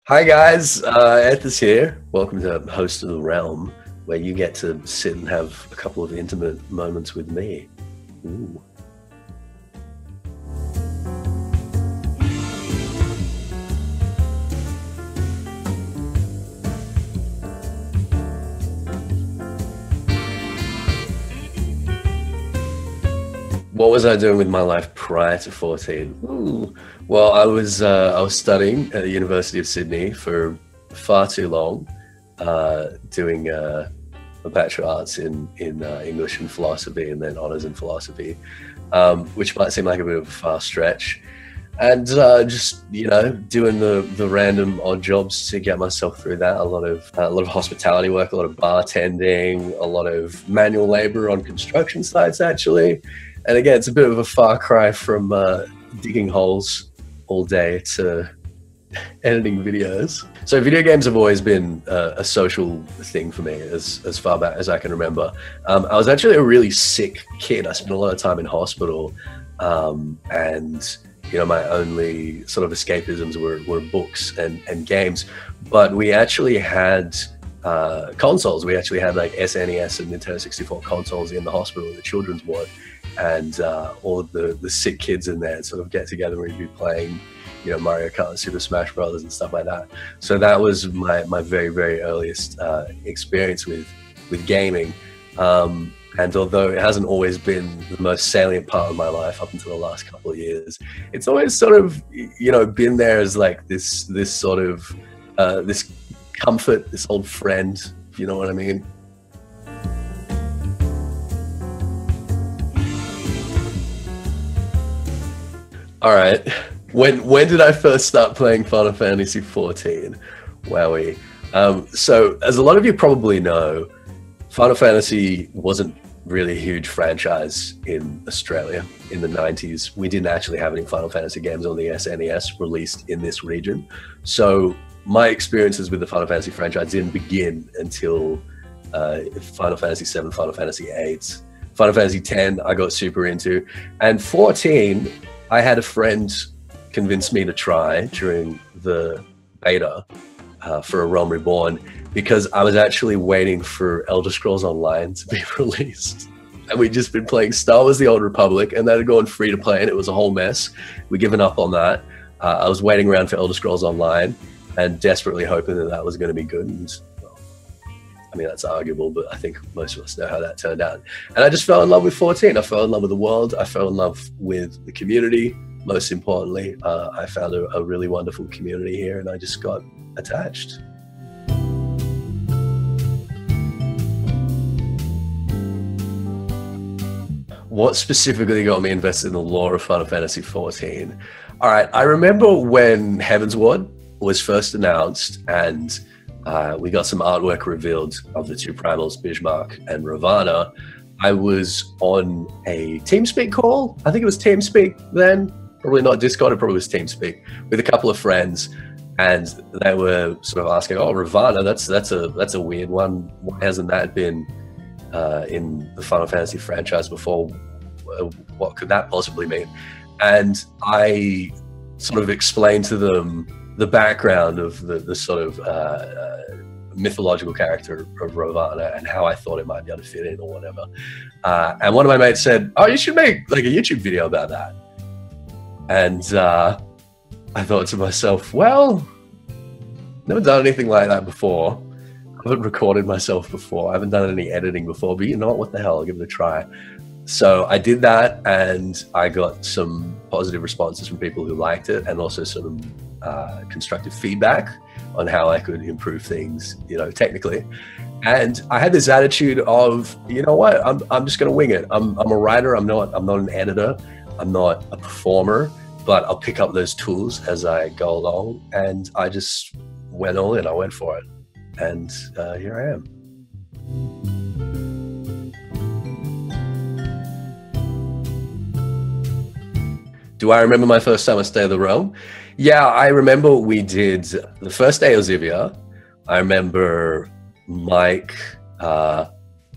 Hi guys, Ethys here. Welcome to Host of the Realm, where you get to sit and have a couple of intimate moments with me. Ooh. What was I doing with my life prior to 14? Ooh. Well, I was studying at the University of Sydney for far too long, doing a Bachelor of Arts in English and philosophy, and then honours in philosophy, which might seem like a bit of a far stretch, and just doing the random odd jobs to get myself through that. A lot of hospitality work, a lot of bartending, a lot of manual labour on construction sites, actually. And again, it's a bit of a far cry from digging holes all day to editing videos. So video games have always been a social thing for me as far back as I can remember. I was actually a really sick kid. I spent a lot of time in hospital, and my only sort of escapisms were books and games. But we actually had consoles. We actually had like SNES and Nintendo 64 consoles in the hospital, in the children's ward. And all of the sick kids in there sort of get together and we'd be playing, Mario Kart and Super Smash Brothers and stuff like that. So that was my very, very earliest experience with gaming. And although it hasn't always been the most salient part of my life up until the last couple of years, it's always sort of, been there as like this sort of, this comfort, this old friend, if you know what I mean. All right, when did I first start playing Final Fantasy XIV? Wowie. So as a lot of you probably know, Final Fantasy wasn't really a huge franchise in Australia in the 90s. We didn't actually have any Final Fantasy games on the SNES released in this region. So my experiences with the Final Fantasy franchise didn't begin until Final Fantasy VII, Final Fantasy VIII. Final Fantasy X I got super into, and 14 I had a friend convince me to try during the beta for A Realm Reborn, because I was actually waiting for Elder Scrolls Online to be released. And we'd just been playing Star Wars The Old Republic, and that had gone free to play, and it was a whole mess. We'd given up on that. I was waiting around for Elder Scrolls Online and desperately hoping that was going to be good. And, well, I mean, that's arguable, but I think most of us know how that turned out. And I just fell in love with 14. I fell in love with the world. I fell in love with the community. Most importantly, I found a really wonderful community here, and I just got attached. What specifically got me invested in the lore of Final Fantasy XIV? All right, I remember when Heavensward was first announced, and we got some artwork revealed of the two primals, Bismarck and Ravana. I was on a TeamSpeak call. I think it was TeamSpeak then. Probably not Discord, it probably was TeamSpeak, with a couple of friends, and they were sort of asking, "Oh, Ravana, that's a weird one. Why hasn't that been in the Final Fantasy franchise before? What could that possibly mean?" And I sort of explained to them the background of the sort of mythological character of Ravana and how I thought it might be able to fit in or whatever. And one of my mates said, "Oh, you should make like a YouTube video about that." And I thought to myself, well, never done anything like that before. I haven't recorded myself before. I haven't done any editing before, but you know what the hell, I'll give it a try. So I did that, and I got some positive responses from people who liked it, and also some constructive feedback on how I could improve things, technically. And I had this attitude of, you know what, I'm just going to wing it. I'm a writer. I'm not an editor. I'm not a performer, but I'll pick up those tools as I go along. And I just went all in. I went for it. And here I am. Do I remember my first time at Stay of the Realm? Yeah, I remember we did the first day of Zivia. I remember Mike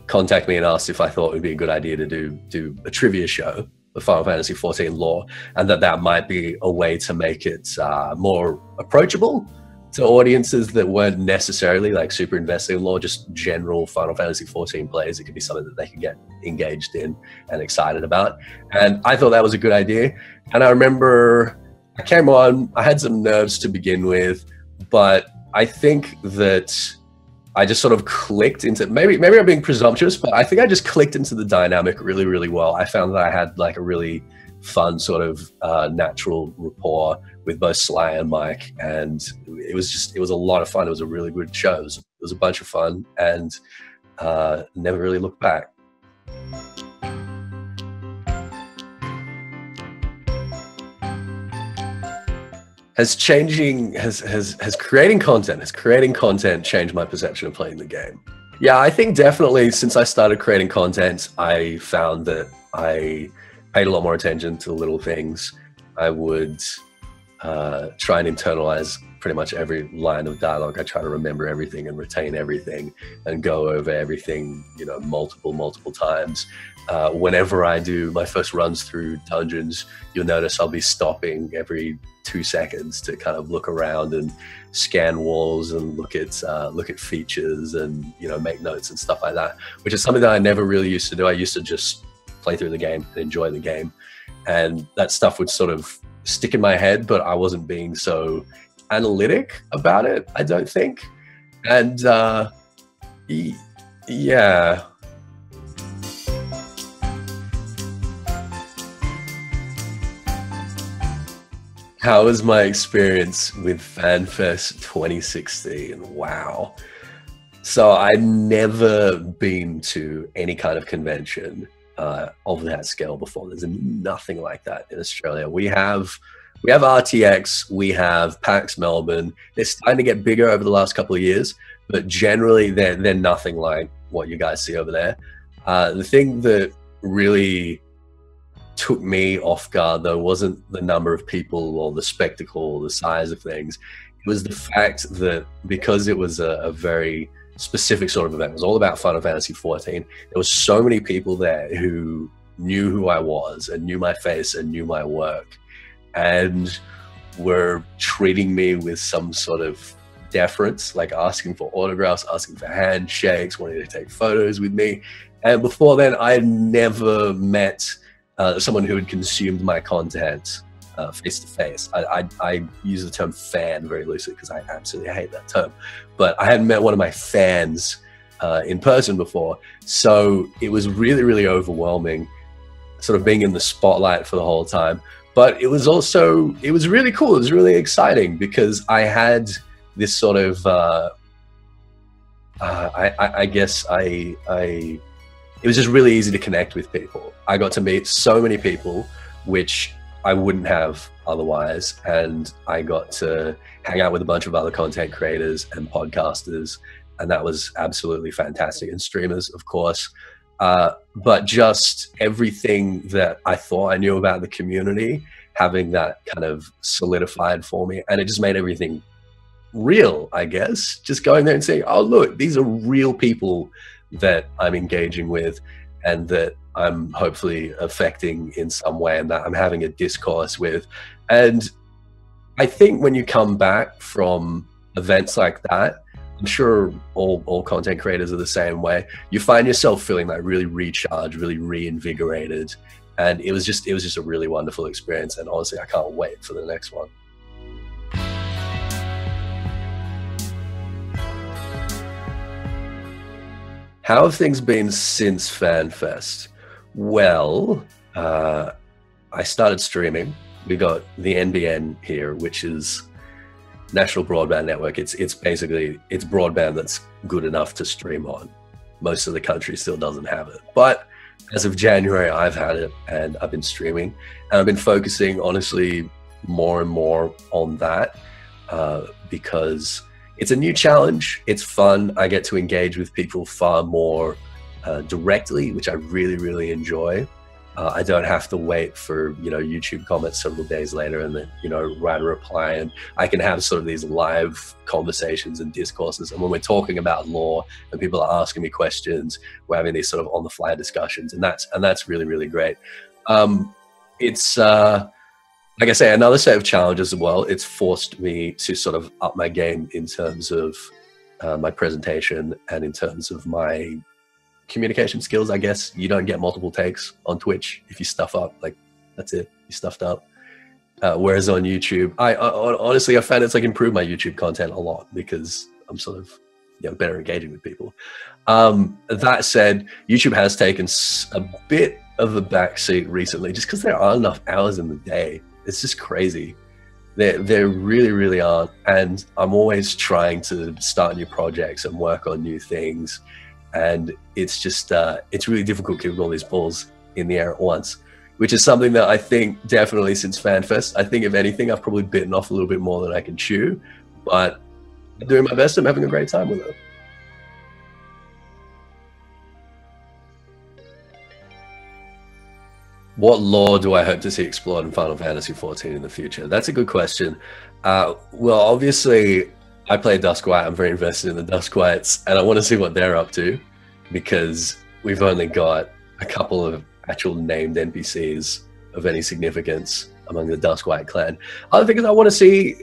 contact me and asked if I thought it would be a good idea to do a trivia show for Final Fantasy XIV lore, and that might be a way to make it more approachable to audiences that weren't necessarily like super invested in lore, just general Final Fantasy XIV players. It could be something that they could get engaged in and excited about. And I thought that was a good idea. And I remember I came on, I had some nerves to begin with, but I think that I just sort of clicked into, maybe I'm being presumptuous, but I think I just clicked into the dynamic really, really well. I found that I had like a really fun sort of natural rapport with both Sly and Mike, and it was a lot of fun. It was a really good show. It was a bunch of fun, and never really looked back. Has creating content changed my perception of playing the game? Yeah, I think definitely since I started creating content, I found that I paid a lot more attention to the little things. I would try and internalize pretty much every line of dialogue. I try to remember everything and retain everything and go over everything, you know, multiple times. Whenever I do my first runs through dungeons, you'll notice I'll be stopping every 2 seconds to kind of look around and scan walls and look at features and, you know, make notes and stuff like that, which is something that I never really used to do. I used to just play through the game and enjoy the game, and that stuff would sort of stick in my head, but I wasn't being so analytic about it, I don't think. And yeah. How was my experience with Fanfest 2016? Wow. So I'd never been to any kind of convention of that scale before. There's nothing like that in Australia. We have RTX, we have PAX Melbourne. They're starting to get bigger over the last couple of years, but generally they're nothing like what you guys see over there. The thing that really took me off guard, though, wasn't the number of people or the spectacle or the size of things. It was the fact that because it was a very specific sort of event, it was all about Final Fantasy XIV, there were so many people there who knew who I was and knew my face and knew my work and were treating me with some sort of deference, like asking for autographs, asking for handshakes, wanting to take photos with me. And before then, I had never met someone who had consumed my content face to face. I use the term fan very loosely because I absolutely hate that term, but I hadn't met one of my fans in person before. So it was really, really overwhelming sort of being in the spotlight for the whole time. But it was really cool. It was really exciting because I had this sort of, I guess it was just really easy to connect with people. I got to meet so many people, which I wouldn't have otherwise. And I got to hang out with a bunch of other content creators and podcasters. And that was absolutely fantastic. And streamers, of course. But just everything that I thought I knew about the community, having that kind of solidified for me. And it just made everything real, I guess. Just going there and saying, oh, look, these are real people that I'm engaging with and that I'm hopefully affecting in some way and that I'm having a discourse with. And I think when you come back from events like that, I'm sure all content creators are the same way, you find yourself feeling like really recharged, really reinvigorated. And it was just a really wonderful experience. And honestly, I can't wait for the next one. How have things been since Fanfest? Well, I started streaming. We got the NBN here, which is National Broadband Network. It's basically broadband that's good enough to stream on. Most of the country still doesn't have it. But as of January, I've had it and I've been streaming. And I've been focusing, honestly, more and more on that because it's a new challenge. It's fun. I get to engage with people far more directly, which I really, really enjoy. I don't have to wait for, YouTube comments several days later and then, write a reply. And I can have sort of these live conversations and discourses. And when we're talking about lore and people are asking me questions, we're having these sort of on the fly discussions. And that's really, really great. It's like I say, another set of challenges as well. It's forced me to sort of up my game in terms of my presentation and in terms of my communication skills. I guess you don't get multiple takes on Twitch. If you stuff up, like, that's it, you stuffed up. Whereas on YouTube, I honestly, I found it's like improved my YouTube content a lot because I'm sort of, you know, better engaging with people. That said, YouTube has taken a bit of a backseat recently just because there aren't enough hours in the day. It's just crazy. There really, really aren't. And I'm always trying to start new projects and work on new things. And it's just, it's really difficult keeping all these balls in the air at once, which is something that I think definitely since FanFest, I think if anything, I've probably bitten off a little bit more than I can chew, but I'm doing my best. I'm having a great time with it. What lore do I hope to see explored in Final Fantasy XIV in the future? That's a good question. Well, obviously, I play Duskwhite. I'm very invested in the Duskwhites, and I want to see what they're up to because we've only got a couple of actual named NPCs of any significance among the Duskwhite clan. Other thing is I want to see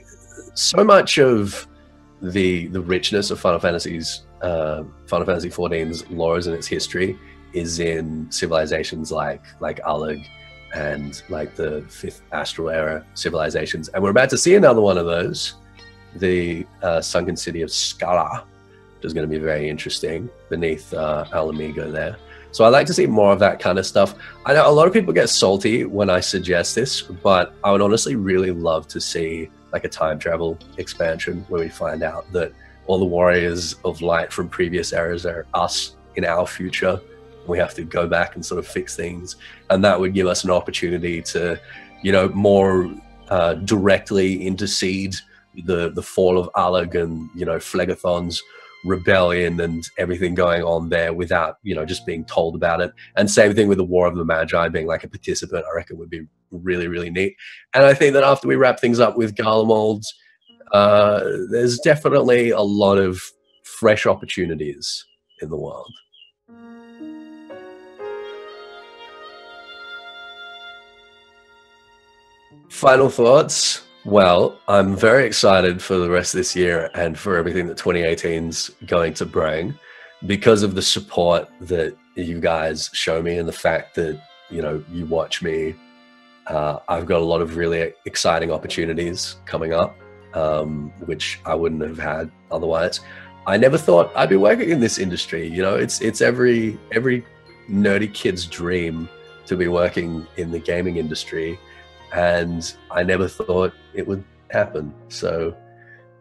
so much of the richness of Final Fantasy XIV's lores and its history is in civilizations like Alig and like the 5th Astral Era civilizations. And we're about to see another one of those, the sunken city of Skara, which is going to be very interesting beneath Alamigo there. So I like to see more of that kind of stuff. I know a lot of people get salty when I suggest this, but I would honestly really love to see like a time travel expansion where we find out that all the warriors of light from previous eras are us in our future. We have to go back and sort of fix things, and that would give us an opportunity to, you know, more directly intercede the fall of Alig and, you know, Phlegethon's rebellion and everything going on there without, you know, just being told about it. And same thing with the War of the Magi, being like a participant, I reckon would be really, really neat. And I think that after we wrap things up with Garlemald, there's definitely a lot of fresh opportunities in the world. Final thoughts? Well, I'm very excited for the rest of this year and for everything that 2018's going to bring because of the support that you guys show me and the fact that, you know, you watch me. I've got a lot of really exciting opportunities coming up, which I wouldn't have had otherwise. I never thought I'd be working in this industry. You know, it's every nerdy kid's dream to be working in the gaming industry. And I never thought it would happen. So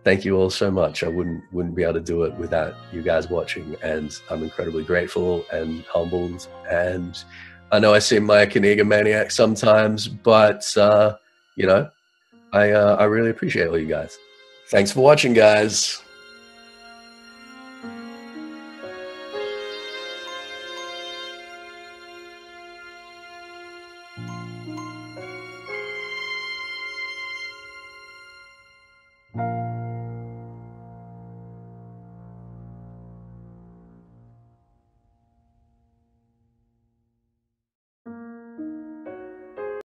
thank you all so much. I wouldn't be able to do it without you guys watching. And I'm incredibly grateful and humbled. And I know I seem like an egomaniac sometimes, but you know, I really appreciate all you guys. Thanks for watching, guys.